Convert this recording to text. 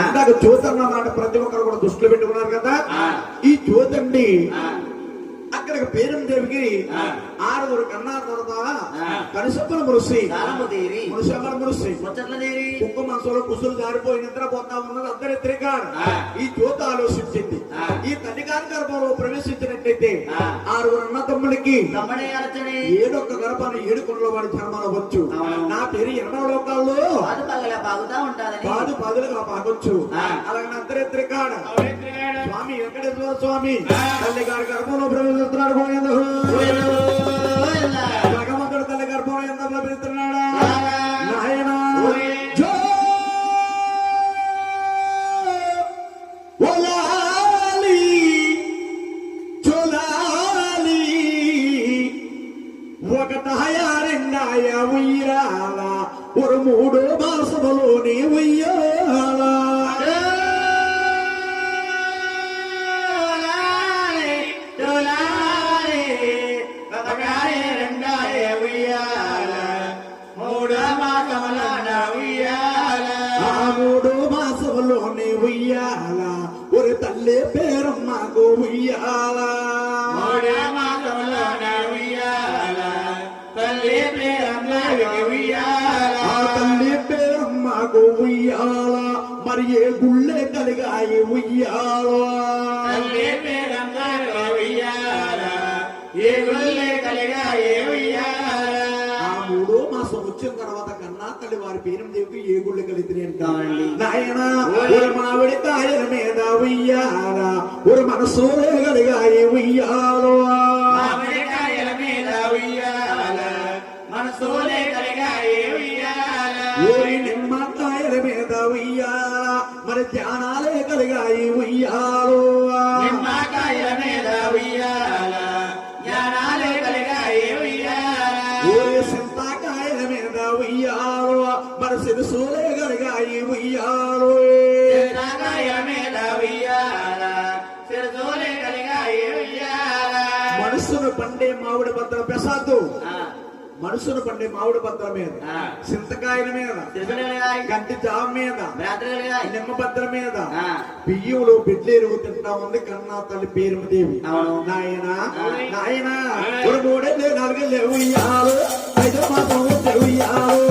ఇందాక జ్యోతి అన్న మాట ప్రతి ఒక్కరు కూడా దృష్టిలో పెట్టుకున్నారు కదా. ఈ జ్యోతి అండి అక్కడికి పేరం దేవికి 6 కన్నా తర్వాత కనుసప్పల మురుసి కుక్క మనసులో కుసులు జారిపోయి నిద్రపోతా ఉన్నది అందరి తిరిగాడు. ఈ జ్యోతి ఆలోచించింది, ఈ తల్లిగారి గర్భంలో ప్రవేశించినట్లయితే 6 అన్న తమ్ముడికి 7 గర్భాన్ని 7 కొండల వాడి జన్మలు వచ్చు. నా పేరు 80 లోకాల్లో పాదు పదులుగా పాగొచ్చు. అలాగే అందరి తిరిగాడు. స్వామి వెంకటేశ్వర స్వామి తల్లి గారి గర్భంలో ప్రవేశిస్తున్నాడు. భగవంతుడు తల్లి గర్భంలో ఎంత ప్రవేశిస్తున్నాడా నాయన. ఒకటాయ రెండాయ ఉయ్యాల ఒక 3 మాసములోనే ఉయ్యాల. ఉయ్యాల ఒక తల్లి పేరమ్మకు ఉయ్యాల. తల్లి పేరమ్మకు ఉయ్యాల. మరి ఏ గుళ్ళే కలిగాయి ఉయ్యాల. ఆ 3వ మాసం వచ్చిన తర్వాత కన్నా తల్లి వారి పేరు దేవుకి ఏ గుళ్ళు కలిగితే కావండి నాయన. ఒక మామిడి కాయల మీద ఉయ్యాల ఒక మనసు కలిగాయి ఉయ్యాలో. ఊరి నిమ్మకాయల మీద ఉయ్యాల మరి ధ్యానాలే కలిగాయి ఉయ్యాలో. ఊరి సింతాకాయల మీద ఉయ్యాలో మరి సిరుసూలే కలిగాయి ఉయ్యాలో. మనసును పండే మామిడి పత్ర ప్రసాద్ మనసును పండే మామిడి పత్ర మీద చింతకాయల మీద గంటి జామ మీద నిమ్మ పత్ర మీద బియ్యంలో బిడ్డలు తింటా ఉంది కన్నా తల్లి పేరు దేవి. నాయన నాయన 3 4 ఉయ్యాలు 5 మాసం ఉయ్యాలు.